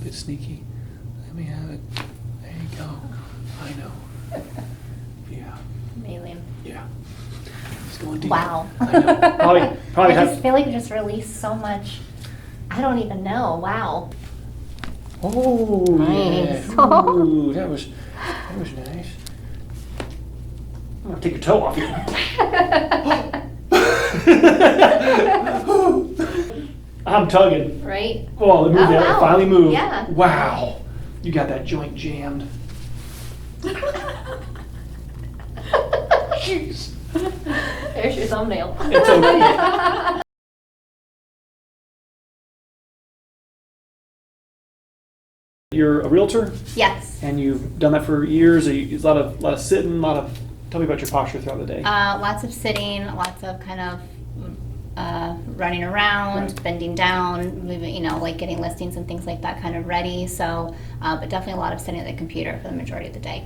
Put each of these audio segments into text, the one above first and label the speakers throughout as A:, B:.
A: bit sneaky. Let me have it. There you go. I know. Yeah.
B: Amazing.
A: Yeah. It's going deep.
B: Wow.
A: I know. Probably
B: I
A: have.
B: just feel like you just released so much. I don't even know. Wow.
A: Oh,
B: Nice.
A: yeah. Ooh, that was nice. I'm gonna take your toe off you. I'm tugging.
B: Right?
A: Oh, it moved.
B: Oh,
A: It
B: wow.
A: finally moved.
B: Yeah.
A: Wow. You got that joint jammed. Jeez.
B: There's your thumbnail.
A: It's okay. You're a realtor,
B: Yes.
A: and you've done that for years. A lot of sitting, Tell me about your posture throughout the day.
B: Lots of sitting, lots of kind of running around,
A: Right.
B: bending down, moving, like getting listings and things like that kind of ready. So, but definitely a lot of sitting at the computer for the majority of the day.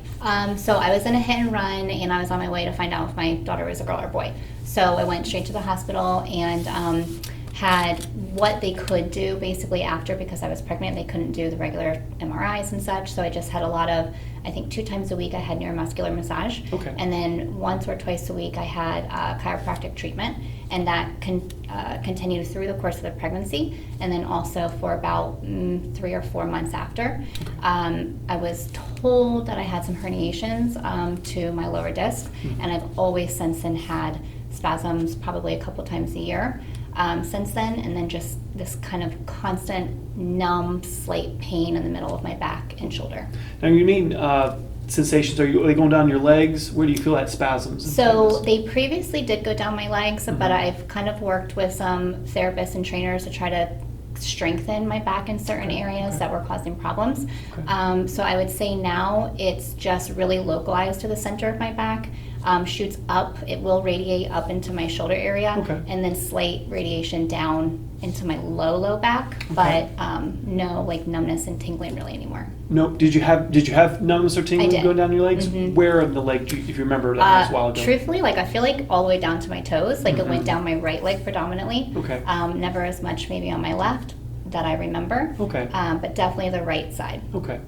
B: So I was in a hit and run, and I was on my way to find out if my daughter was a girl or a boy. So I went straight to the hospital and had what they could do basically after, because I was pregnant. They couldn't do the regular MRIs and such. So I just had a lot of, I think 2 times a week I had neuromuscular massage.
A: Okay.
B: And then once or twice a week I had chiropractic treatment, and that continued through the course of the pregnancy, and then also for about 3 or 4 months after. I was told that I had some herniations to my lower disc, and I've always since then had spasms probably a couple times a year since then, and then just this kind of constant numb, slight pain in the middle of my back and shoulder.
A: Now you mean sensations? Are they going down your legs? Where do you feel that spasms? and
B: So
A: things?
B: they previously did go down my legs, but I've kind of worked with some therapists and trainers to try to strengthen my back in certain areas that were causing problems.
A: Okay.
B: So I would say now it's just really localized to the center of my back. Shoots up, it will radiate up into my shoulder area,
A: Okay.
B: and then slight radiation down into my low back, but no like numbness and tingling really anymore.
A: No. Did you have numbness or tingling
B: did.
A: going down your legs?
B: Mhm.
A: Where in the leg, if you remember that was a while ago?
B: Truthfully, like I feel like all the way down to my toes, like it went down my right leg predominantly.
A: Okay.
B: Never as much maybe on my left that I remember.
A: Okay.
B: But definitely the right side.
A: Okay.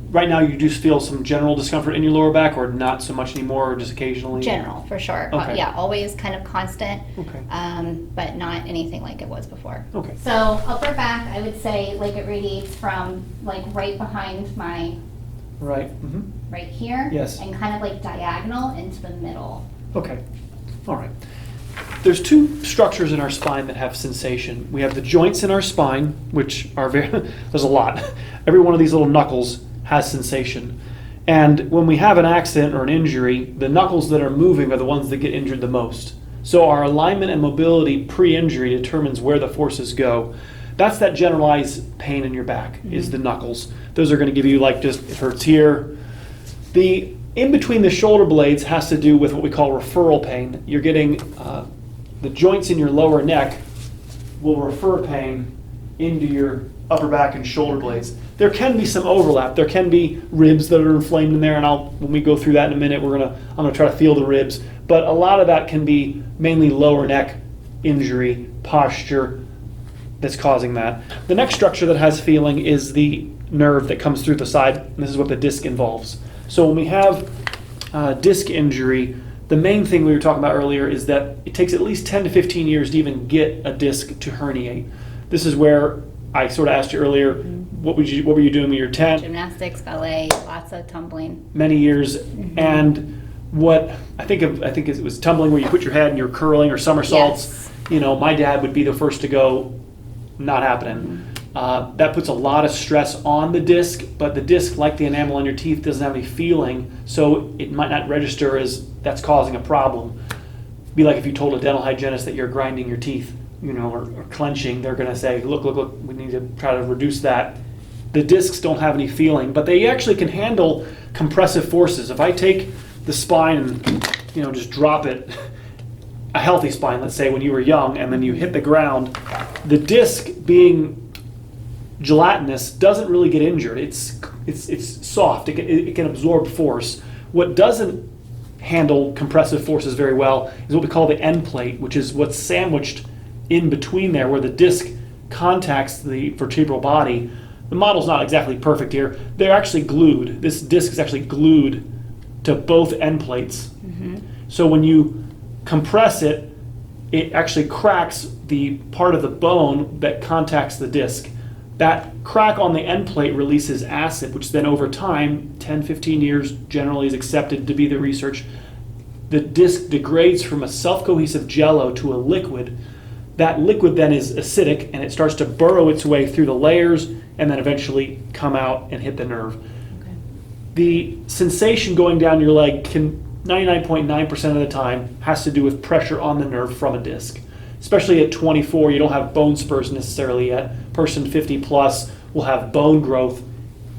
A: Right now, you just feel some general discomfort in your lower back, or not so much anymore, or just occasionally?
B: General, for sure.
A: Okay.
B: Yeah, always kind of constant,
A: Okay.
B: but not anything like it was before.
A: Okay.
B: So upper back, I would say like it radiates from like right behind my,
A: Right. Mm-hmm.
B: right here.
A: Yes.
B: And kind of like diagonal into the middle.
A: Okay. All right. There's 2 structures in our spine that have sensation. We have the joints in our spine, which are there's a lot. Every one of these little knuckles has sensation. And when we have an accident or an injury, the knuckles that are moving are the ones that get injured the most. So our alignment and mobility pre-injury determines where the forces go. That's that generalized pain in your back, is the knuckles. Those are going to give you like just, it hurts here. The in between the shoulder blades has to do with what we call referral pain. You're getting the joints in your lower neck will refer pain into your upper back and shoulder blades. There can be some overlap. There can be ribs that are inflamed in there, and when we go through that in a minute, I'm gonna try to feel the ribs. But a lot of that can be mainly lower neck injury, posture that's causing that. The next structure that has feeling is the nerve that comes through the side, and this is what the disc involves. So when we have disc injury, the main thing we were talking about earlier is that it takes at least 10 to 15 years to even get a disc to herniate. This is where I sort of asked you earlier, what were you doing when you were 10?
B: Gymnastics, ballet, lots of tumbling.
A: Many years. And what I think it was tumbling where you put your head and you're curling, or somersaults.
B: Yes.
A: My dad would be the first to go, not happening. That puts a lot of stress on the disc, but the disc, like the enamel on your teeth, doesn't have any feeling, so it might not register as that's causing a problem. Be like if you told a dental hygienist that you're grinding your teeth, or clenching, they're going to say, look, we need to try to reduce that. The discs don't have any feeling, but they actually can handle compressive forces. If I take the spine and just drop it, a healthy spine, let's say when you were young, and then you hit the ground, the disc being gelatinous doesn't really get injured. It's soft. It can absorb force. What doesn't handle compressive forces very well is what we call the end plate, which is what's sandwiched in between there, where the disc contacts the vertebral body. the model's not exactly perfect here. They're actually glued. This disc is actually glued to both end plates. So when you compress it, it actually cracks the part of the bone that contacts the disc. That crack on the end plate releases acid, which then over time, 10, 15 years generally is accepted to be the research. The disc degrades from a self-cohesive jello to a liquid. That liquid then is acidic, and it starts to burrow its way through the layers and then eventually come out and hit the nerve. The sensation going down your leg can 99.9% of the time has to do with pressure on the nerve from a disc. Especially at 24, you don't have bone spurs necessarily yet. Person 50 plus will have bone growth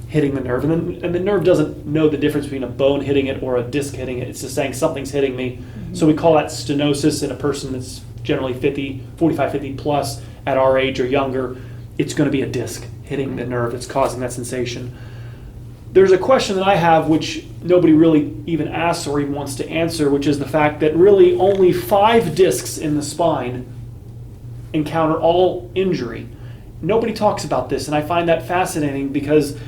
A: hitting the nerve, and the nerve doesn't know the difference between a bone hitting it or a disc hitting it. It's just saying something's hitting me. So we call that stenosis in a person that's generally 50, 45, 50 plus at our age or younger. It's going to be a disc hitting the nerve that's causing that sensation. There's a question that I have which nobody really even asks or even wants to answer, which is the fact that really only 5 discs in the spine encounter all injury. Nobody talks about this, and I find that fascinating because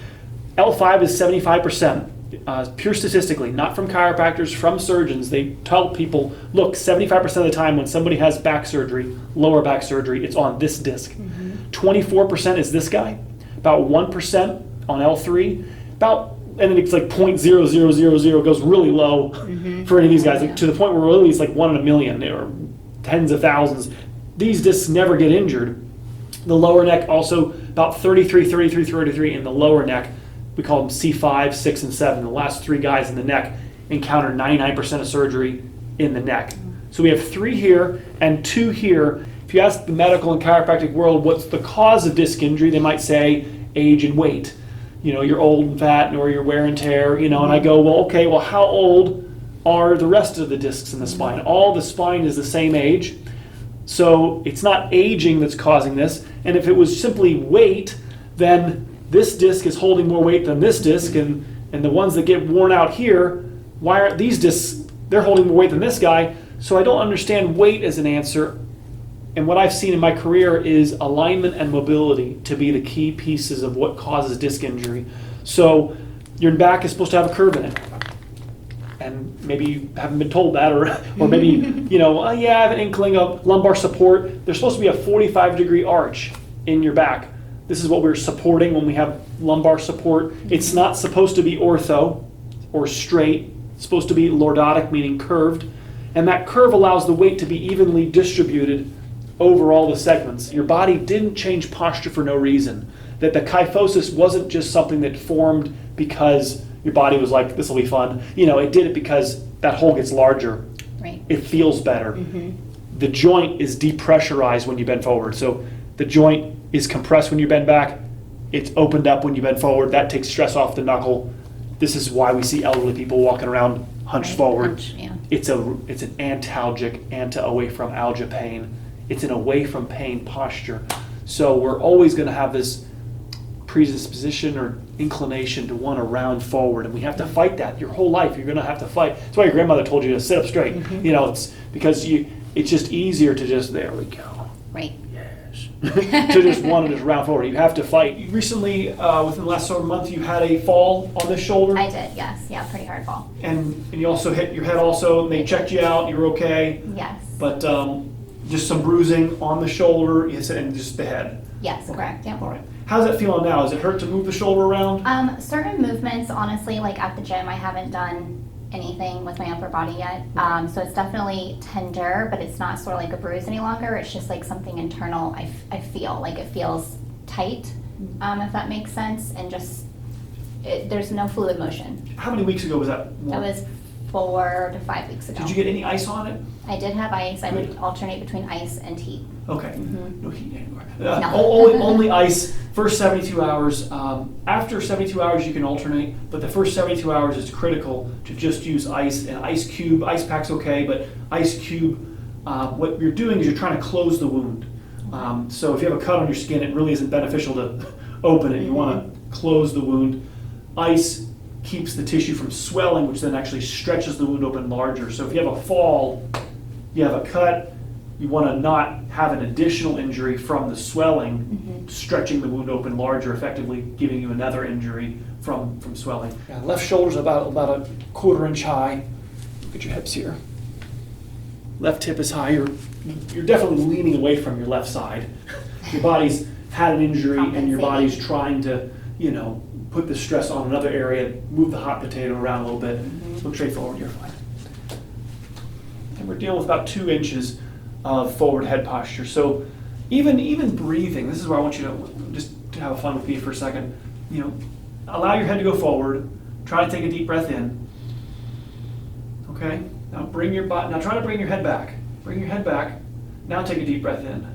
A: L5 is 75%, pure statistically, not from chiropractors, from surgeons. They tell people, look, 75% of the time when somebody has back surgery, lower back surgery, it's on this disc. 24% is this guy, about 1% on L3, and then it's like 0.0000, goes really low for any of these guys, like, to the point where really it's like 1 in a million or tens of thousands. These discs never get injured. The lower neck also about 33 in the lower neck. We call them C5, 6, and 7. The last 3 guys in the neck encounter 99% of surgery in the neck. So we have 3 here and 2 here. If you ask the medical and chiropractic world what's the cause of disc injury, they might say age and weight. You're old and fat, or you're wear and tear, and I go, well, okay, well, how old are the rest of the discs in the spine? All the spine is the same age. So it's not aging that's causing this. And if it was simply weight, then this disc is holding more weight than this disc, and the ones that get worn out here, why aren't these discs, they're holding more weight than this guy? So I don't understand weight as an answer. And what I've seen in my career is alignment and mobility to be the key pieces of what causes disc injury. So your back is supposed to have a curve in it. And maybe you haven't been told that, or maybe, I have an inkling of lumbar support. There's supposed to be a 45-degree arch in your back. This is what we're supporting when we have lumbar support. It's not supposed to be ortho or straight. It's supposed to be lordotic, meaning curved. And that curve allows the weight to be evenly distributed over all the segments. Your body didn't change posture for no reason. That the kyphosis wasn't just something that formed because your body was like, this will be fun. It did it because that hole gets larger.
B: Right.
A: It feels better. The joint is depressurized when you bend forward. So the joint is compressed when you bend back. It's opened up when you bend forward. That takes stress off the knuckle. This is why we see elderly people walking around hunched forward. It's an antalgic, away from algia pain. It's an away from pain posture. So we're always going to have this predisposition or inclination to want to round forward, and we have to fight that your whole life. You're going to have to fight. That's why your grandmother told you to sit up straight. It's because it's just easier to just, there we go.
B: Right.
A: Yes. To just want to just round forward. You have to fight. You recently, within the last several months, you had a fall on the shoulder.
B: I did, yes. Yeah, pretty hard fall.
A: And you also hit your head also, and they checked you out, you were okay.
B: Yes.
A: But just some bruising on the shoulder, and just the head.
B: Yes, correct, yeah.
A: All right. How's that feeling now? Does it hurt to move the shoulder around?
B: Certain movements, honestly, like at the gym, I haven't done anything with my upper body yet. So it's definitely tender, but it's not sort of like a bruise any longer. It's just like something internal. I feel like it feels tight, if that makes sense, and just there's no fluid motion.
A: How many weeks ago was that?
B: That was 4 to 5 weeks ago.
A: Did you get any ice on it?
B: I did have ice. I would alternate between ice and heat.
A: Okay. No heat anymore.
B: No.
A: Only ice. First 72 hours. After 72 hours, you can alternate, but the first 72 hours is critical to just use ice. An ice cube, ice pack's okay, but ice cube, what you're doing is you're trying to close the wound. So if you have a cut on your skin, it really isn't beneficial to open it. You want to close the wound. Ice keeps the tissue from swelling, which then actually stretches the wound open larger. So if you have a fall, you have a cut, You want to not have an additional injury from the swelling, stretching the wound open larger, effectively giving you another injury from swelling. Yeah, left shoulder's about a 1/4 inch high. Look at your hips here. Left hip is high. You're definitely leaning away from your left side. Your body's had an injury and your body's trying to, put the stress on another area, move the hot potato around a little bit. Look straight forward, you're fine. And we're dealing with about 2 inches of forward head posture. So even breathing, this is where I want you to just to have fun with me for a second. Allow your head to go forward. Try to take a deep breath in. Okay? Now try to bring your head back. Bring your head back. Now take a deep breath in.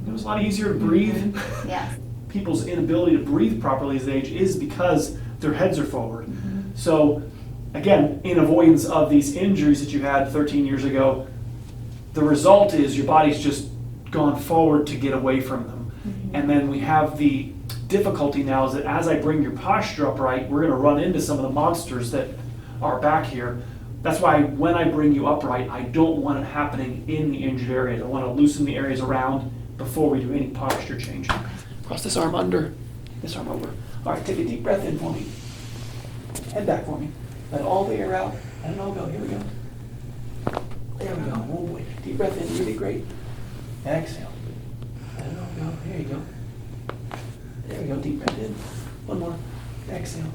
A: It was a lot easier to breathe.
B: Yes.
A: People's inability to breathe properly as they age is because their heads are forward. So again, in avoidance of these injuries that you had 13 years ago, the result is your body's just gone forward to get away from them. And then we have the difficulty now is that as I bring your posture upright, we're going to run into some of the monsters that are back here. That's why when I bring you upright, I don't want it happening in the injured areas. I want to loosen the areas around before we do any posture change. Cross this arm under, this arm over. All right, take a deep breath in for me. Head back for me. Let all the air out. Let it all go. Here we go. There we go. Oh boy. Deep breath in. You did great. Exhale. Let it all go. There you go. There we go. Deep breath in. One more. Exhale.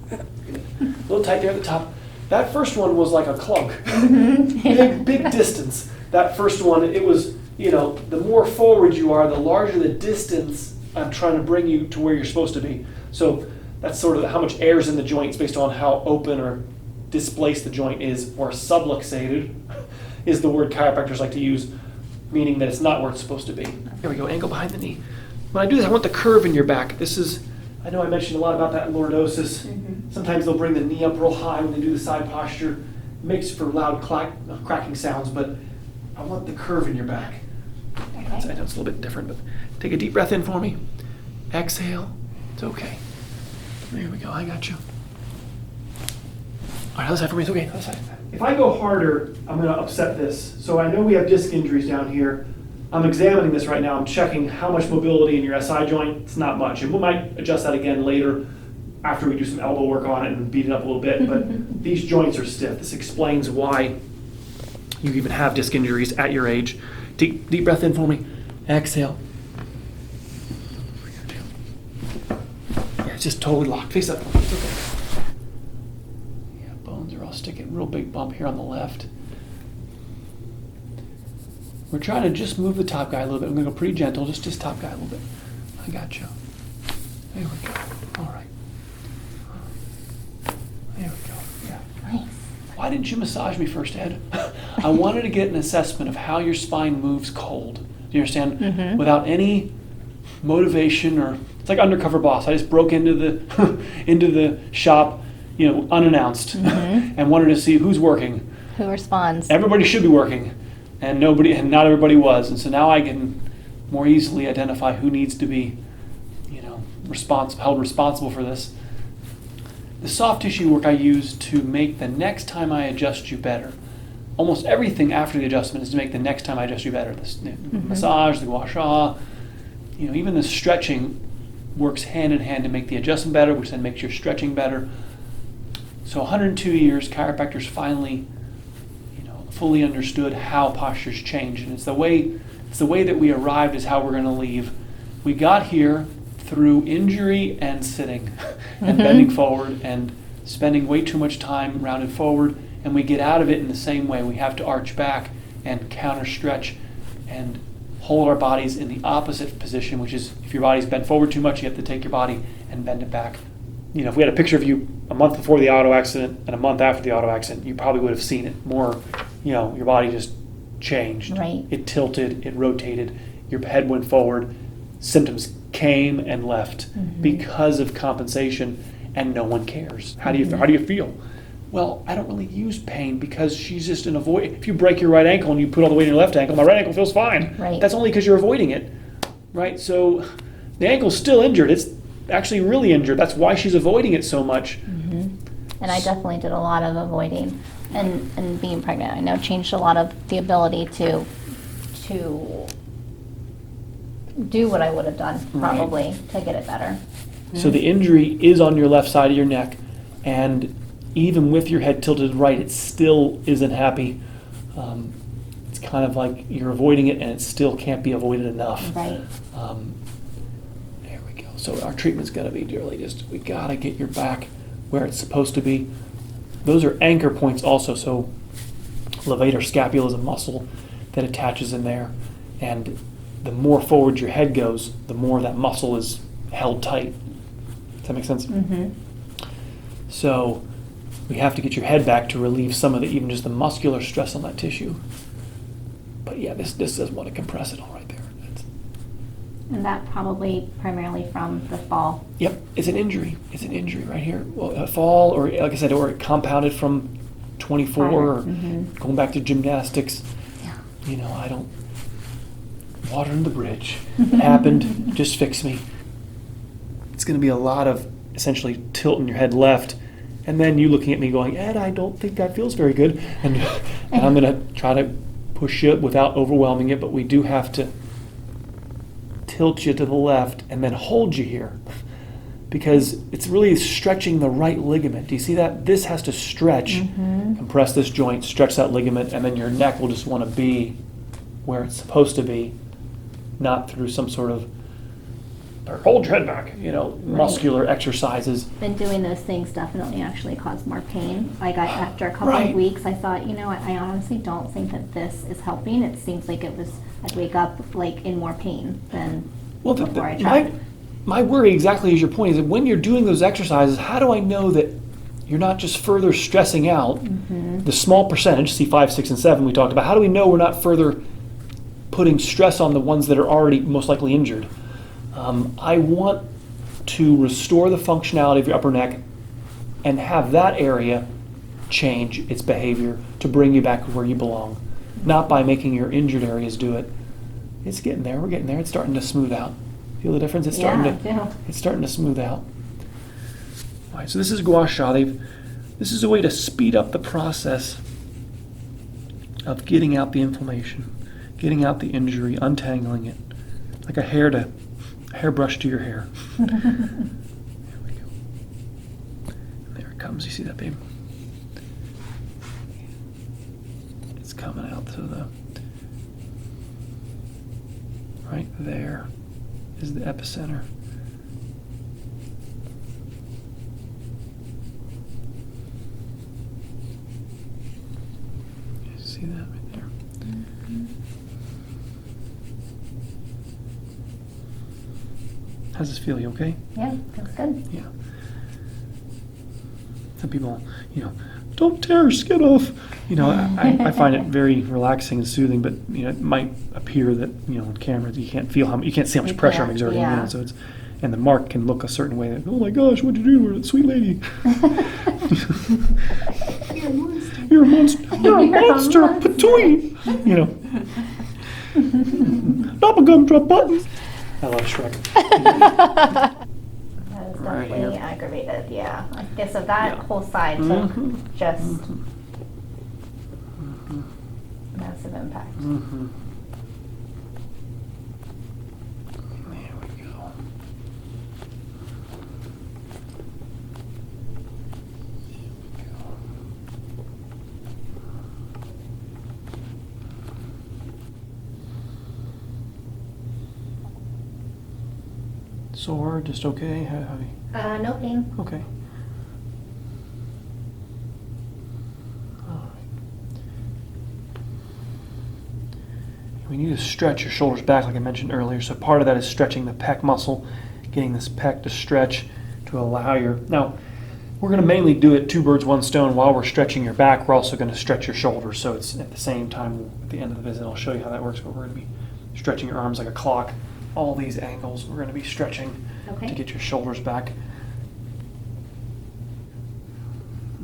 A: Good. A little tight there at the top. That first one was like a clunk. Big distance. That first one, it was, the more forward you are, the larger the distance I'm trying to bring you to where you're supposed to be. So that's sort of how much air is in the joints based on how open or displaced the joint is, or subluxated is the word chiropractors like to use, meaning that it's not where it's supposed to be. Here we go, ankle behind the knee. When I do this, I want the curve in your back. I know I mentioned a lot about that in lordosis. Sometimes they'll bring the knee up real high when they do the side posture. It makes for loud cracking sounds, but I want the curve in your back.
B: Okay.
A: I know it's a little bit different, but take a deep breath in for me. Exhale. It's okay. There we go. I got you. All right, other side for me. It's okay. Other side. If I go harder, I'm going to upset this. So I know we have disc injuries down here. I'm examining this right now. I'm checking how much mobility in your SI joint. It's not much. And we might adjust that again later after we do some elbow work on it and beat it up a little bit. But these joints are stiff. This explains why you even have disc injuries at your age. Deep breath in for me. Exhale. Yeah, it's just totally locked. Face up. It's okay. Yeah, bones are all sticking. Real big bump here on the left. We're trying to just move the top guy a little bit. I'm going to go pretty gentle. Just top guy a little bit. I got you. There we go. All right. There we go. Yeah.
B: Nice.
A: Why didn't you massage me first, Ed? I wanted to get an assessment of how your spine moves cold. Do you understand? Without any motivation or it's like undercover boss. I just broke into the into the shop, unannounced, and wanted to see who's working.
B: Who responds?
A: Everybody should be working, and not everybody was. And so now I can more easily identify who needs to be, held responsible for this. The soft tissue work I use to make the next time I adjust you better. Almost everything after the adjustment is to make the next time I adjust you better. The massage, the gua sha, even the stretching works hand in hand to make the adjustment better, which then makes your stretching better. So 102 years, chiropractors finally, fully understood how postures change, and it's the way that we arrived is how we're going to leave. We got here through injury and sitting and bending forward and spending way too much time rounded forward, and we get out of it in the same way. We have to arch back and counter stretch and hold our bodies in the opposite position, which is if your body's bent forward too much, you have to take your body and bend it back. If we had a picture of you a month before the auto accident and a month after the auto accident, you probably would have seen it more, your body just changed.
B: Right.
A: It tilted, it rotated, your head went forward, symptoms came and left because of compensation, and no one cares. How do you feel? Well, I don't really use pain because she's just an avoid. If you break your right ankle and you put all the weight in your left ankle, my right ankle feels fine.
B: Right.
A: That's only because you're avoiding it, right? So the ankle's still injured. It's actually really injured. That's why she's avoiding it so much.
B: And I definitely did a lot of avoiding.
C: And being pregnant, I know, changed a lot of the ability to do what I would have done probably to get it better.
A: So the injury is on your left side of your neck, and even with your head tilted right, it still isn't happy. It's kind of like you're avoiding it, and it still can't be avoided enough.
C: Right.
A: There we go. So our treatment's got to be, dearly, just we got to get your back where it's supposed to be. Those are anchor points also. So levator scapula is a muscle that attaches in there, and the more forward your head goes, the more that muscle is held tight. Does that make sense?
C: Mm-hmm.
A: So we have to get your head back to relieve some of the, even just the muscular stress on that tissue. But yeah, this does want to compress it all right there.
C: And that probably primarily from the fall.
A: Yep, it's an injury. It's an injury right here. Well, a fall, or like I said, or it compounded from 24, or going back to gymnastics.
C: Yeah.
A: You know, I don't, water under the bridge. It happened, just fix me. It's going to be a lot of essentially tilting your head left, and then you looking at me going, Ed, I don't think that feels very good. And I'm going to try to push you without overwhelming it, but we do have to tilt you to the left and then hold you here, because it's really stretching the right ligament. Do you see that? This has to stretch, compress this joint, stretch that ligament, and then your neck will just want to be where it's supposed to be, not through some sort of hold your head back, you know, muscular exercises.
C: Been doing those things definitely actually caused more pain. Like after a couple
A: Right.
C: of weeks, I thought, you know what, I honestly don't think that this is helping. It seems like I'd wake up like in more pain than before I tried.
A: My worry exactly is your point, is that when you're doing those exercises, how do I know that you're not just further stressing out the small percentage, C5, 6, and 7 we talked about? How do we know we're not further putting stress on the ones that are already most likely injured? I want to restore the functionality of your upper neck and have that area change its behavior to bring you back where you belong, not by making your injured areas do it. It's getting there. We're getting there. It's starting to smooth out. Feel the difference? It's starting It's starting to smooth out. All right. So this is gua sha. This is a way to speed up the process of getting out the inflammation, getting out the injury, untangling it, like a hairbrush to your hair. There we go. And there it comes. You see that, babe? It's coming out to the right there is the epicenter. You see that right there? How's this feel? You okay?
C: Yeah, feels good.
A: Yeah. Some people, you know, don't tear your skin off. You know, I find it very relaxing and soothing, but you know, it might appear that, you know, on camera you can't feel you can't see how much pressure I'm exerting.
C: Yeah.
A: You know, so it's, and the mark can look a certain way. That, oh my gosh, what'd you do to her, sweet lady? You're a monster. You're a monster. Patooey. You know. Doppelgum drop buttons. I love Shrek.
C: That was
A: Right
C: definitely
A: here.
C: aggravated, yeah. I guess so that
A: Yeah.
C: whole side took just massive impact.
A: There we go. Sore, just okay?
C: No pain.
A: Okay. All right. We need to stretch your shoulders back, like I mentioned earlier. So part of that is stretching the pec muscle, getting this pec to stretch to allow your... Now, we're going to mainly do it two birds, one stone. While we're stretching your back, we're also going to stretch your shoulders. So it's at the same time, at the end of the visit, I'll show you how that works, but we're going to be stretching your arms like a clock. All these angles, we're going to be stretching to get your shoulders back.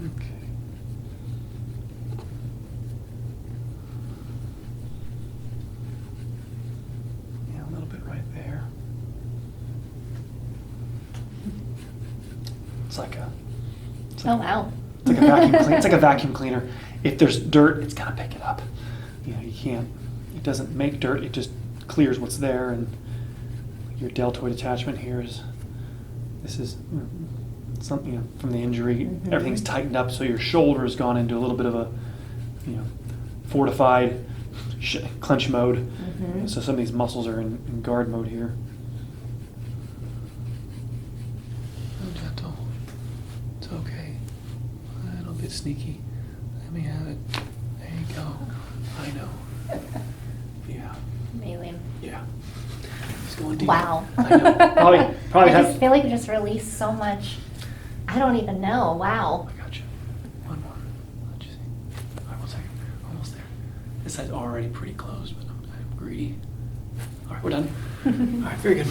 A: Okay. Yeah, a little bit right there. It's like a
C: Oh, wow.
A: It's like a vacuum cleaner. It's like a vacuum cleaner. if there's dirt, it's gonna pick it up. You know, you can't, it doesn't make dirt, it just clears what's there. And your deltoid attachment here is, this is something, you know, from the injury, everything's tightened up, so your shoulder has gone into a little bit of a, you know, fortified clench mode. So some of these muscles are in guard mode here. Gentle. It's okay. A little bit sneaky. Let me have it. There you go. I know. Yeah.
C: Amazing.
A: Yeah. It's going deep.
C: Wow.
A: I know. Probably
C: I
A: have.
C: just feel like we just released so much. I don't even know. Wow.
A: I got you. One more. Let's just see. All right, 1 second. Almost there. This side's already pretty close, but I'm greedy. All right, we're done. All right, very good.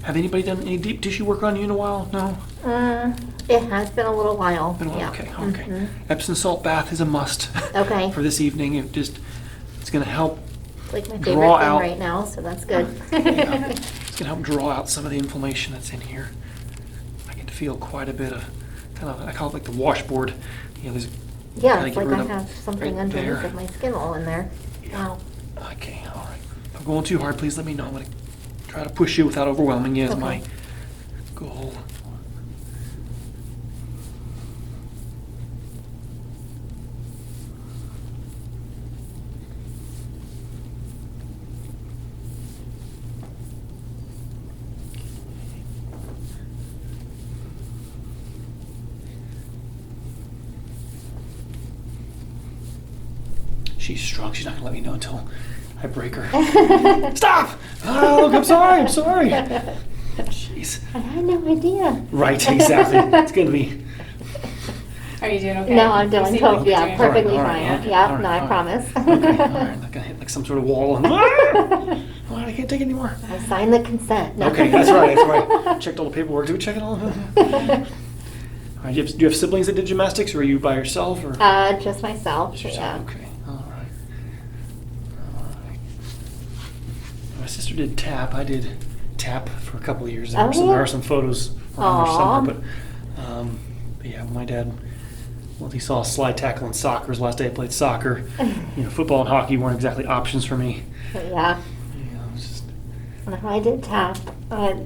A: Have anybody done any deep tissue work on you in a while? No?
C: It has been a little while.
A: Been a while?
C: Yeah.
A: Okay, okay. Epsom salt bath is a must.
C: Okay.
A: For this evening. It's going to help
C: It's like my
A: draw
C: favorite thing
A: out-
C: right now, so that's good.
A: Yeah. It's going to help draw out some of the inflammation that's in here. I can feel quite a bit of, kind of, I call it like the washboard. You know, there's
C: Yeah,
A: gotta
C: it's
A: get
C: like
A: rid
C: I
A: of
C: have something
A: right
C: underneath
A: there.
C: of my skin all in there. Wow.
A: Okay, all right. If I'm going too hard, please let me know. I'm going to try to push you without overwhelming you is
C: Okay.
A: my goal. She's strong. She's not going to let me know until I break her. Stop! Oh, look, I'm sorry. I'm sorry. Jeez.
C: I had no idea.
A: Right, exactly. It's going to be.
D: Are you doing okay?
C: No, I'm
D: You
C: doing
D: seem
C: totally,
D: like
C: yeah,
D: you're doing
C: perfectly
A: All right,
C: fine.
A: all right,
C: Yeah,
A: all right,
C: no, I
A: all right.
C: promise.
A: Okay, all right. I'm not going to hit like some sort of wall. And, oh, I can't take it anymore.
C: I signed the consent. No.
A: Okay, that's right. That's right. Checked all the paperwork. Did we check it all? All right, do you have siblings that did gymnastics, or are you by yourself? Or?
C: Just myself.
A: Just yourself?
C: Yeah.
A: Okay. All right. All right. My sister did tap. I did tap for a couple of years. There
C: Oh,
A: were some,
C: yeah?
A: there are some photos around there
C: Aw.
A: somewhere. But yeah, my dad. Well, he saw slide tackle in soccer. His last day I played soccer. You know, football and hockey weren't exactly options for me.
C: Yeah.
A: You know, it was just.
C: No, I did tap.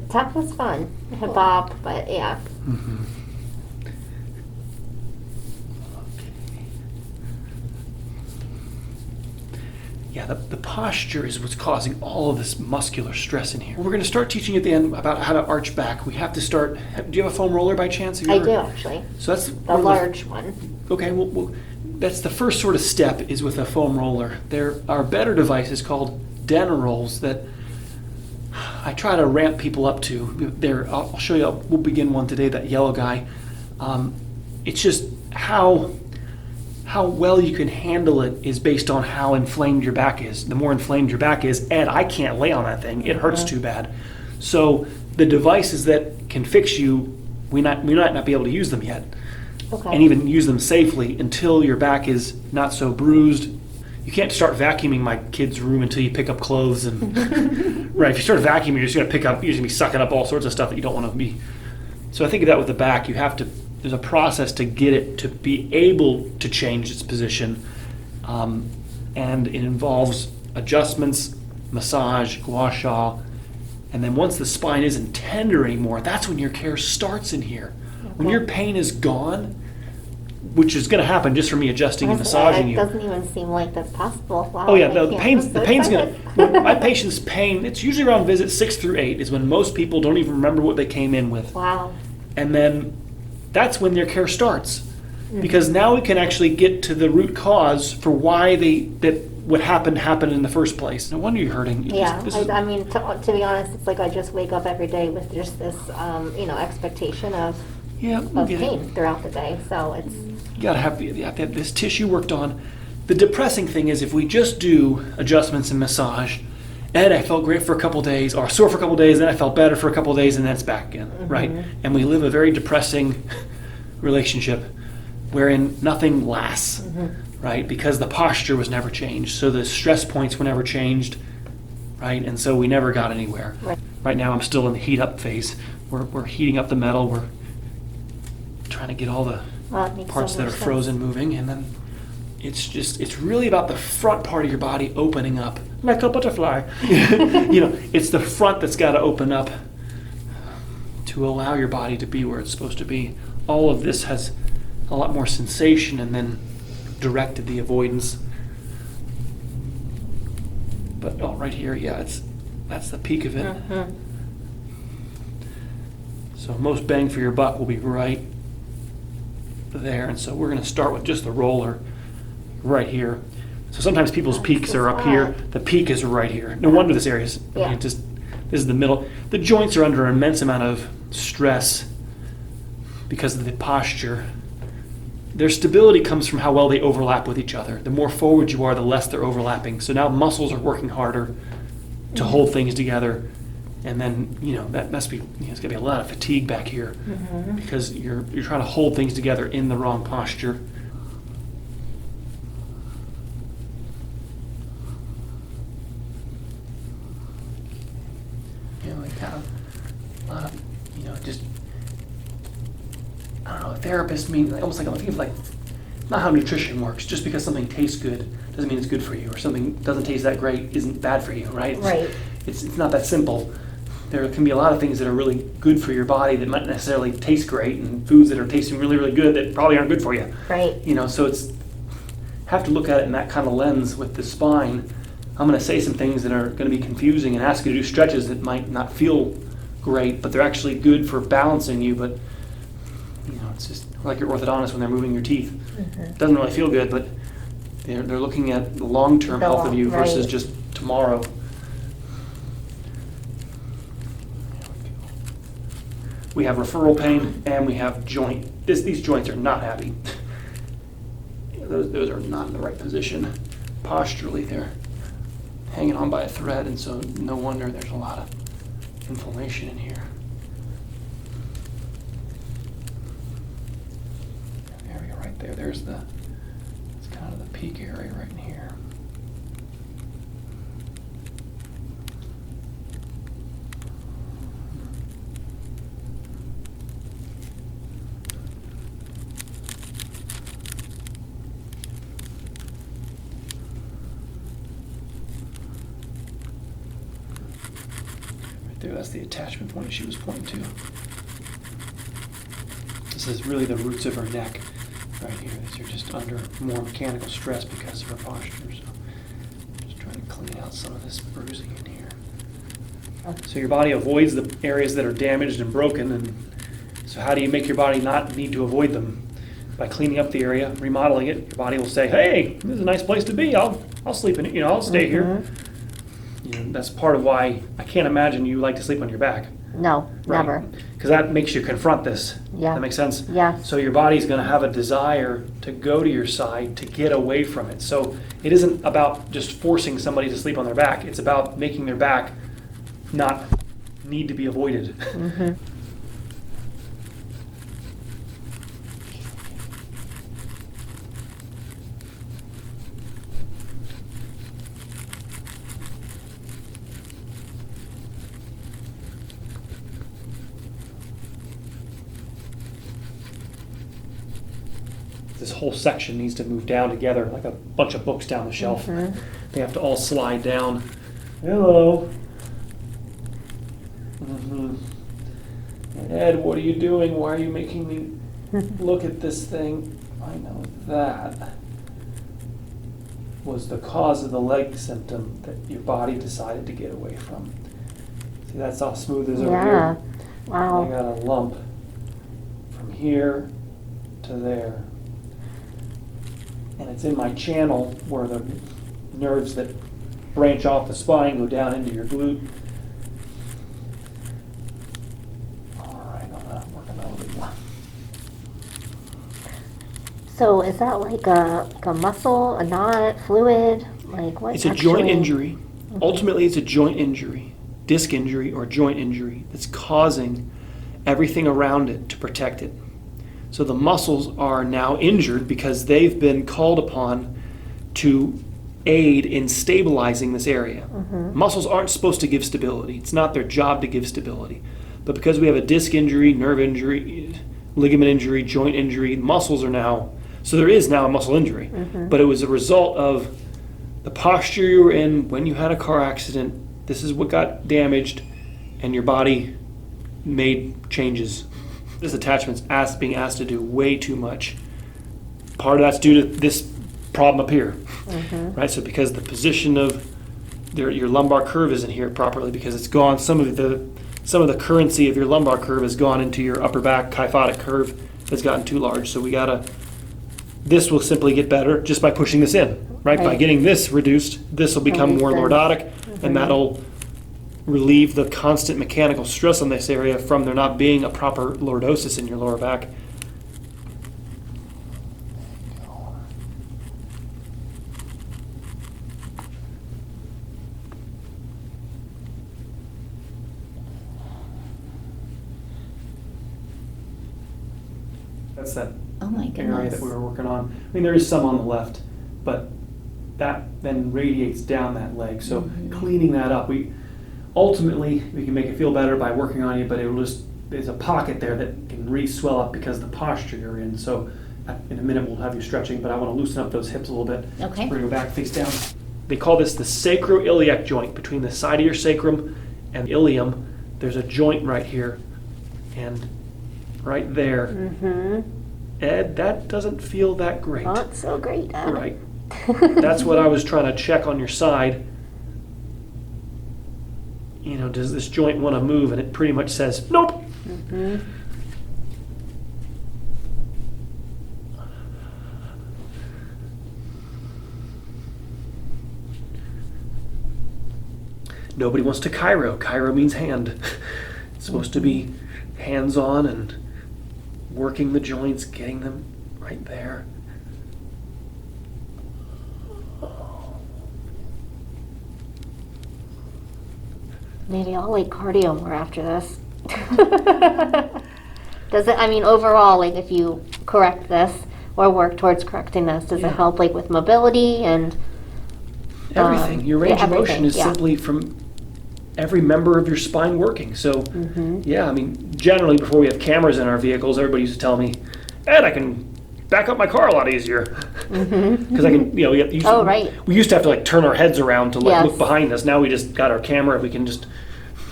C: Tap was fun. I had bop, but yeah.
A: Mm-hmm. Yeah, the posture is what's causing all of this muscular stress in here. We're going to start teaching at the end about how to arch back. We have to start. Do you have a foam roller by chance? Have you
C: I
A: ever-
C: do actually.
A: So that's
C: The large one.
A: Okay, well, that's the first sort of step is with a foam roller. There are better devices called Denarolls that I try to ramp people up to. I'll show you. We'll begin one today. That yellow guy. It's just how well you can handle it is based on how inflamed your back is. The more inflamed your back is, and I can't lay on that thing. It hurts too bad. So the devices that can fix you, we might not be able to use them yet.
C: Okay.
A: And even use them safely until your back is not so bruised. You can't start vacuuming my kid's room until you pick up clothes and right. If you start vacuuming, you're just gonna pick up. You're just gonna be sucking up all sorts of stuff that you don't want to be. So I think of that with the back. You have to. There's a process to get it to be able to change its position, and it involves adjustments, massage, gua sha, and then once the spine isn't tender anymore, that's when your care starts in here. When your pain is gone, which is going to happen just from me adjusting and
C: Honestly,
A: massaging
C: it
A: you.
C: doesn't even seem like that's possible. Wow.
A: Oh yeah,
C: I
A: no, the
C: can't-
A: pain's
C: I'm so
A: the pain's
C: excited.
A: gonna. My patient's pain. It's usually around visit 6 through 8 is when most people don't even remember what they came in with,
C: Wow.
A: and then that's when their care starts,
C: Mm-hmm.
A: because now we can actually get to the root cause for why what happened in the first place. No wonder you're hurting.
C: Yeah,
A: This is-
C: I mean, to be honest, it's like I just wake up every day with just this, expectation of
A: yeah, we get it.
C: pain throughout the day. So it's
A: You gotta have this tissue worked on. The depressing thing is if we just do adjustments and massage, and I felt great for a couple days, or sore for a couple days, then I felt better for a couple days, and then it's back again, right? And we live a very depressing relationship wherein nothing lasts, right? Because the posture was never changed, so the stress points were never changed, right? And so we never got anywhere.
C: Right.
A: Right now I'm still in the heat up phase. We're heating up the metal. We're trying to get all the
C: That makes
A: parts
C: so
A: that are
C: much sense.
A: frozen moving, and then it's really about the front part of your body opening up like a butterfly. It's the front that's got to open up to allow your body to be where it's supposed to be. All of this has a lot more sensation and then directed the avoidance. But right here, that's the peak of it.
C: Mhm.
A: So most bang for your buck will be right there. And so we're going to start with just the roller right here. So sometimes people's
C: That's
A: peaks
C: the
A: are up here.
C: spot.
A: The peak is right here. No wonder this area is,
C: Yeah.
A: this is the middle. The joints are under an immense amount of stress because of the posture. Their stability comes from how well they overlap with each other. The more forward you are, the less they're overlapping. So now muscles are working harder to hold things together. And then, that must be, it's gonna be a lot of fatigue back here because you're trying to hold things together in the wrong posture. Like kind of a lot of, just, I don't know, a therapist means almost like, I think of like, not how nutrition works. Just because something tastes good doesn't mean it's good for you, or something doesn't taste that great isn't bad for you, right?
C: Right.
A: It's not that simple. There can be a lot of things that are really good for your body that might necessarily taste great, and foods that are tasting really, really good that probably aren't good for you.
C: Right.
A: So have to look at it in that kind of lens with the spine. I'm going to say some things that are going to be confusing and ask you to do stretches that might not feel great, but they're actually good for balancing you. But it's just like your orthodontist when they're moving your teeth. It doesn't really feel good, but they're looking at the long-term health of you versus
C: Right.
A: just tomorrow. We have referral pain and we have joint. These joints are not happy. Those are not in the right position. Posturally, they're hanging on by a thread, and so no wonder there's a lot of inflammation in here. There we go, right there. It's kind of the peak area right in here. There, that's the attachment point she was pointing to. This is really the roots of her neck right here. These are just under more mechanical stress because of her posture. So just trying to clean out some of this bruising in here. So your body avoids the areas that are damaged and broken, and so how do you make your body not need to avoid them? By cleaning up the area, remodeling it, your body will say, hey, this is a nice place to be. I'll sleep in it, I'll stay here. That's part of why I can't imagine you like to sleep on your back.
C: No, never.
A: Because that makes you confront this.
C: Yeah.
A: That makes sense?
C: Yeah.
A: So your body's going to have a desire to go to your side, to get away from it. So it isn't about just forcing somebody to sleep on their back. It's about making their back not need to be avoided. This whole section needs to move down together like a bunch of books down the shelf. They have to all slide down. Hello. Ed, what are you doing? Why are you making me look at this thing? I know that was the cause of the leg symptom that your body decided to get away from. See, that's how smooth it is over
C: Yeah.
A: here.
C: Wow.
A: I got a lump from here to there. And it's in my channel where the nerves that branch off the spine go down into your glute. All right, I'm working on a little bit more.
C: So is that like a muscle, a knot, fluid? Like what?
A: It's a joint
C: actually-
A: injury. Ultimately, it's a joint injury, disc injury or joint injury that's causing everything around it to protect it. So the muscles are now injured because they've been called upon to aid in stabilizing this area. Muscles aren't supposed to give stability. It's not their job to give stability. But because we have a disc injury, nerve injury, ligament injury, joint injury, muscles are now, so there is now a muscle injury. But it was a result of the posture you were in when you had a car accident. This is what got damaged, and your body made changes. This attachment's being asked to do way too much. Part of that's due to this problem up here, right? So because the position of your lumbar curve isn't here properly, because it's gone, some of the currency of your lumbar curve has gone into your upper back kyphotic curve, has gotten too large. So this will simply get better just by pushing this in, right? By getting this reduced, this will become more lordotic, and that'll relieve the constant mechanical stress on this area from there not being a proper lordosis in your lower back. That's that
B: Oh my
A: area
B: goodness.
A: that we were working on. I mean, there is some on the left, but that then radiates down that leg. So cleaning that up, ultimately we can make it feel better by working on it, but there's a pocket there that can re-swell up because of the posture you're in. So in a minute we'll have you stretching, but I want to loosen up those hips a little bit.
B: Okay.
A: Bring your back face down. They call this the sacroiliac joint. Between the side of your sacrum and ilium, there's a joint right here, and right there. Ed, that doesn't feel that great.
C: Not so great, Ed.
A: Right. That's what I was trying to check on your side. You know, does this joint want to move? And it pretty much says, nope. Nobody wants to chiro. Chiro means hand. It's supposed to be hands-on and working the joints, getting them right there.
C: Maybe I'll like cardio more after this. Does it, I mean, overall, like if you correct this or work towards correcting this, does
A: Yeah.
C: it help like with mobility and
A: Everything. Your range of motion
C: everything,
A: is
C: yeah.
A: simply from every member of your spine working. So, yeah, I mean, generally before we have cameras in our vehicles, everybody used to tell me, Ed, I can back up my car a lot easier. Because I can, you know,
C: Oh, right.
A: we used to have to like turn our heads around to like
C: Yes.
A: look behind us. Now we just got our camera, we can just,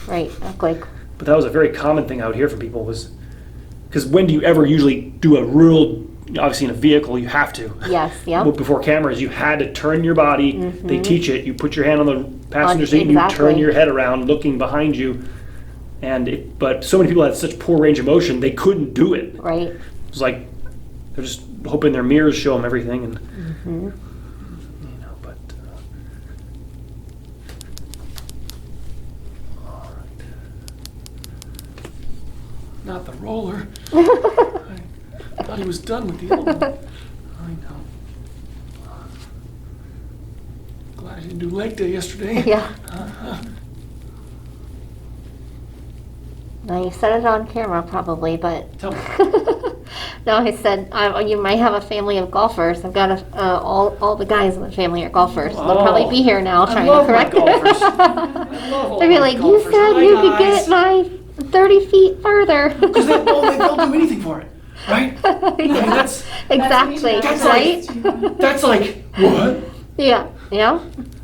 C: right, act like
A: but that was a very common thing I would hear from people was, because when do you ever usually do a real, obviously in a vehicle you have to.
C: yes, yeah.
A: But before cameras, you had to turn your body. They teach it. You put your hand on the passenger seat and
C: exactly.
A: you turn your head around, looking behind you. But so many people had such poor range of motion, they couldn't do it. It
C: Right.
A: was like they're just hoping their mirrors show them everything, and you know. But all right, not the roller. I thought he was done with the old one. I know. Glad I didn't do leg day yesterday.
C: Yeah. Now you said it on camera probably, but
A: Tell me.
C: no, I said you might have a family of golfers. I've got all the guys in the family are golfers. They'll probably be here now
A: I
C: trying
A: love
C: to
A: my
C: correct
A: golfers.
C: it.
A: I love all
C: They'd be
A: my
C: like, you
A: golfers.
C: said
A: Hi,
C: you could
A: guys."
C: get my 30 feet further.
A: Because they'll do anything for it, right? I mean, that's
C: Exactly,
A: That's
C: right?
A: that's like what?
C: Yeah, yeah.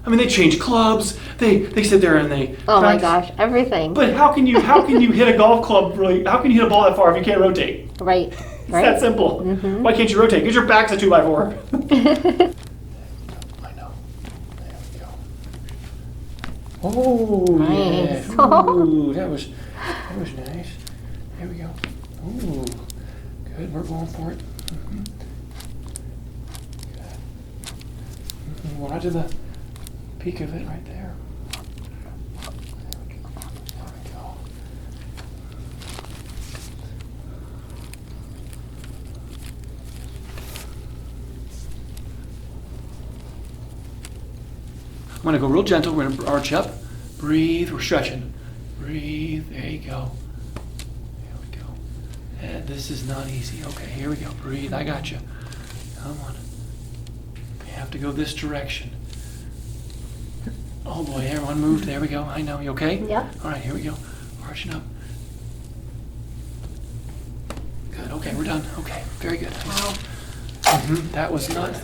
A: I mean, they change clubs. They sit there and they.
C: Oh my
A: practice.
C: gosh, everything.
A: But how can you hit a golf club really? How can you hit a ball that far if you can't rotate?
C: Right,
A: It's
C: right.
A: that simple. Why can't you rotate? Because your back's a 2x4. I know. There we go. Oh,
C: Nice.
A: yeah. Ooh, that was nice. There we go. Ooh, good. We're going for it. Good. Well, right to the peak of it, right there. There we go. There we go. I'm gonna go real gentle. We're gonna arch up. Breathe. We're stretching. Breathe. There you go. There we go. And this is not easy. Okay, here we go. Breathe. I got you. Come on. You have to go this direction. Oh boy, everyone moved. There we go. I know. You okay?
C: Yep.
A: All right, here we go. Arching up. Good. Okay. Okay, we're done. Okay, very good.
C: Wow.
A: That was not.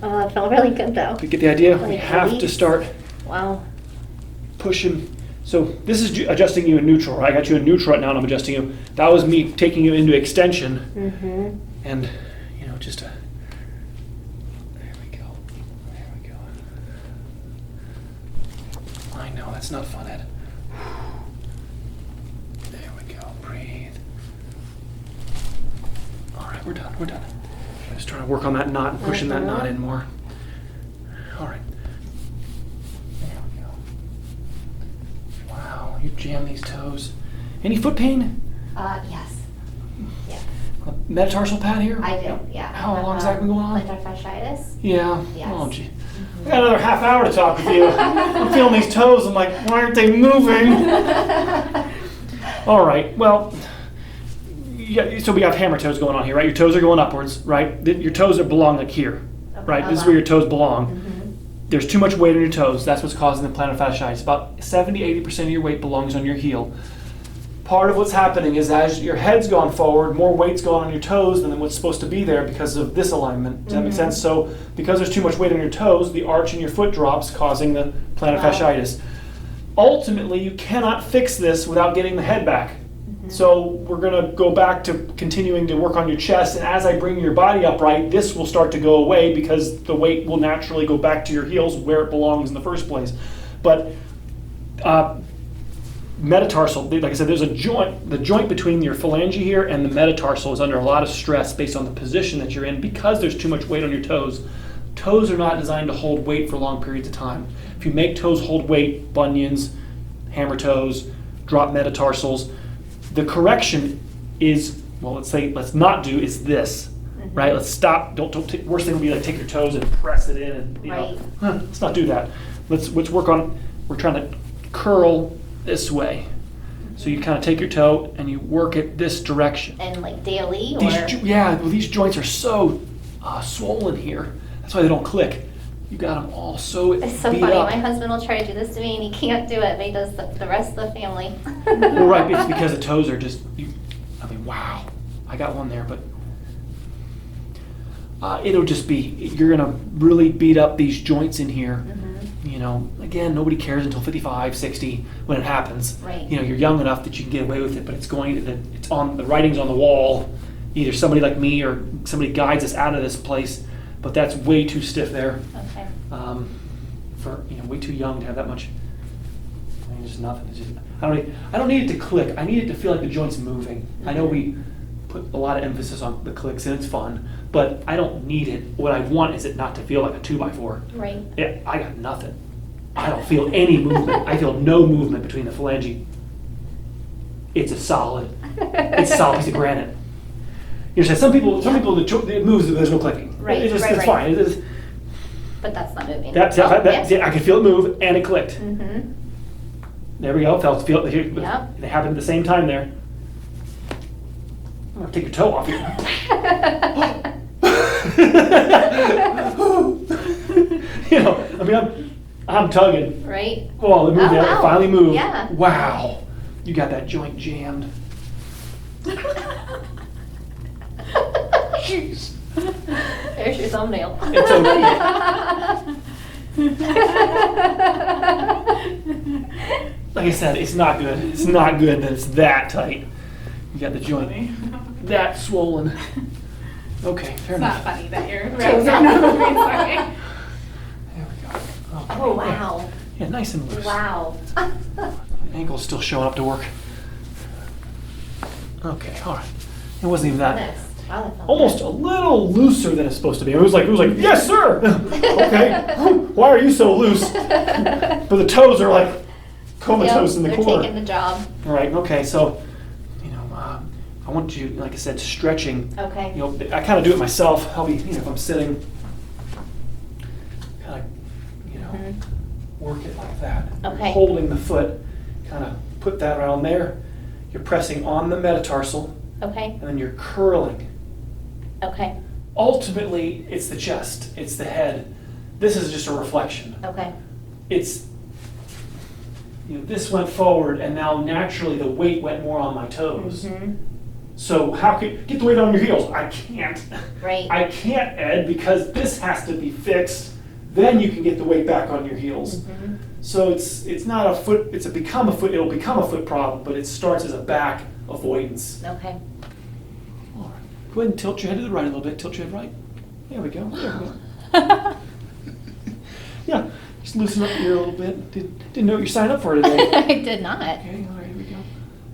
C: Oh, it felt really good though.
A: You get the idea? We
C: Like
A: have to
C: release.
A: start
C: Wow.
A: pushing. So this is adjusting you in neutral, right? I got you in neutral right now and I'm adjusting you. That was me taking you into extension.
C: Mm-hmm.
A: And, just a, there we go. There we go. I know, that's not fun, Ed. There we go, breathe. All right, we're done, we're done. Just trying to work on that knot and pushing that knot in more. All right. There we go. Wow, you jam these toes. Any foot pain?
B: Yes. Yeah.
A: A metatarsal pad here?
B: I do, yeah.
A: How long has that been going on?
B: Plantar fasciitis.
A: Yeah.
B: Yes.
A: Oh, gee. I got another half hour to talk with you. I'm feeling these toes. I'm like, why aren't they moving? All right. Well, yeah, so we have hammer toes going on here, right? Your toes are going upwards, right? Your toes belong like here, right? This is where your toes belong. There's too much weight on your toes. That's what's causing the plantar fasciitis. About 70-80% of your weight belongs on your heel. Part of what's happening is as your head's gone forward, more weight's gone on your toes than what's supposed to be there because of this alignment. Does that make sense? So because there's too much weight on your toes, the arch in your foot drops, causing the plantar fasciitis. Ultimately, you cannot fix this without getting the head back. So we're going to go back to continuing to work on your chest, and as I bring your body upright, this will start to go away because the weight will naturally go back to your heels where it belongs in the first place. But metatarsal, like I said, there's a joint, the joint between your phalange here and the metatarsal is under a lot of stress based on the position that you're in because there's too much weight on your toes. Toes are not designed to hold weight for long periods of time. If you make toes hold weight, bunions, hammer toes, drop metatarsals, the correction is, well, let's not do is this, right? Let's stop. Worst thing would be like take your toes and press it in, and let's not do that. Let's work on. We're trying to curl this way. So you kind of take your toe and you work it this direction.
B: And like daily, or?
A: These joints are so swollen here. That's why they don't click. You got them all so
B: It's so
A: beat
B: funny.
A: up.
B: My husband will try to do this to me and he can't do it, but he does the rest of the family.
A: Well, right, it's because the toes are just, wow. I got one there, but it'll just be, you're going to really beat up these joints in here. Again, nobody cares until 55, 60 when it happens.
B: Right.
A: You're young enough that you can get away with it, but it's on, the writing's on the wall. Either somebody like me or somebody guides us out of this place, but that's way too stiff there.
B: Okay.
A: For way too young to have that much. Just nothing. I don't need it to click. I need it to feel like the joint's moving. I know we put a lot of emphasis on the clicks and it's fun, but I don't need it. What I want is it not to feel like a 2x4.
B: Right.
A: Yeah, I got nothing. I don't feel any movement. I feel no movement between the phalange. It's a solid piece of granite. You know, some people it moves, there's no clicking.
B: Right,
A: It's
B: right.
A: fine.
B: But that's not moving.
A: I can feel it move and it clicked.
B: Mm-hmm.
A: There we go. Feel it.
B: Yep.
A: They happened at the same time there. I'm gonna take your toe off here. I'm tugging.
B: Right?
A: Oh, it moved.
B: Oh,
A: It
B: wow.
A: finally moved.
B: Yeah.
A: Wow. You got that joint jammed. Jeez.
B: There's your thumbnail.
A: It's Like I said, it's not good. It's not good that it's that tight. You got the joint that swollen. Okay, fair
D: It's
A: enough.
D: not funny that your ribs are not moving. Sorry.
A: There we go. Okay.
B: Oh, wow.
A: Yeah, nice and loose.
B: Wow.
A: Ankle's still showing up to work. Okay, all right. It wasn't even that.
B: Goodness. Wow, that felt
A: Almost
B: good.
A: a little looser than it's supposed to be. It was like, yes, sir. Okay. Why are you so loose? But the toes are like comatose in the
B: they're
A: corner.
B: taking the job.
A: All right. Okay. So, I want you, like I said, stretching.
B: Okay.
A: I kind of do it myself. I'll be, if I'm sitting, kind of, work it like that.
B: Okay.
A: Holding the foot, kind of put that around there. You're pressing on the metatarsal,
B: Okay.
A: and then you're curling.
B: Okay.
A: Ultimately, it's the chest, it's the head. This is just a reflection.
B: Okay.
A: It's, this went forward, and now naturally the weight went more on my toes.
B: Mm-hmm.
A: So how can, get the weight on your heels? I can't.
B: Right.
A: I can't, Ed, because this has to be fixed. Then you can get the weight back on your heels.
B: Mhm.
A: So it's not a foot, it'll become a foot problem, but it starts as a back avoidance.
B: Okay.
A: All right. Go ahead and tilt your head to the right a little bit. Tilt your head right. There we go. There we go. Yeah, just loosen up here a little bit. Didn't know what you signed up for today.
B: I did not.
A: Okay, all right, here we go.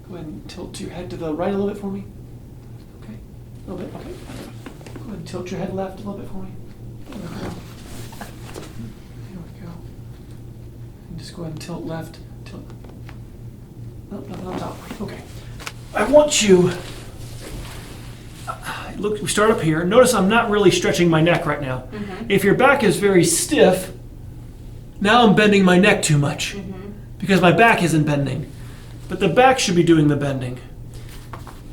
A: Go ahead and tilt your head to the right a little bit for me. Okay, a little bit, okay. Go ahead and tilt your head left a little bit for me. There we go. There we go. And just go ahead and tilt left, tilt. Nope, nothing on top. Okay. I want you, look, we start up here. Notice I'm not really stretching my neck right now.
B: Mhm.
A: If your back is very stiff, now I'm bending my neck too much
B: Mhm.
A: because my back isn't bending. But the back should be doing the bending.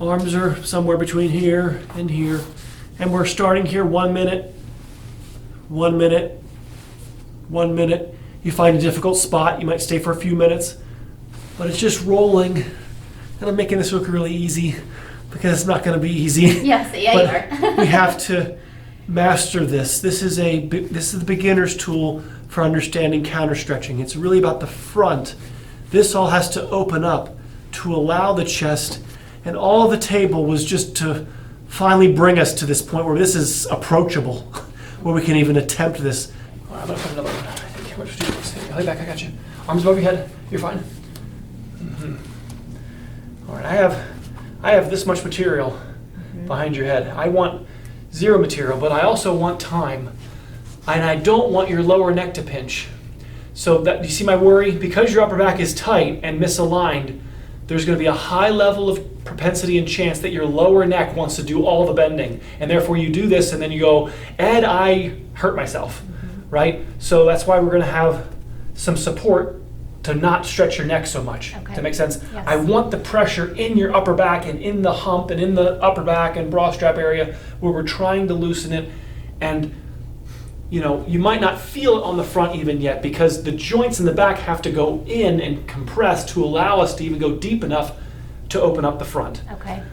A: Arms are somewhere between here and here. And we're starting here 1 minute, 1 minute, 1 minute. You find a difficult spot, you might stay for a few minutes. But it's just rolling. And I'm making this look really easy because it's not going to be easy.
B: Yes, yeah,
A: But
B: you are.
A: we have to master this. This is the beginner's tool for understanding counter stretching. It's really about the front. This all has to open up to allow the chest, and all the table was just to finally bring us to this point where this is approachable, where we can even attempt this. All right, I'm gonna put another one. I think we'll just do this. Lay back, I got you. Arms above your head. You're fine. Mhm. All right, I have this much material behind your head. I want zero material, but I also want time. And I don't want your lower neck to pinch. So that, you see my worry? Because your upper back is tight and misaligned, there's going to be a high level of propensity and chance that your lower neck wants to do all the bending. And therefore you do this and then you go, Ed, I hurt myself, right? So that's why we're going to have some support to not stretch your neck so much.
B: Okay.
A: Does that make sense?
B: Yes.
A: I want the pressure in your upper back and in the hump and in the upper back and bra strap area where we're trying to loosen it. And you know, you might not feel it on the front even yet because the joints in the back have to go in and compress to allow us to even go deep enough to open up the front.
B: Okay.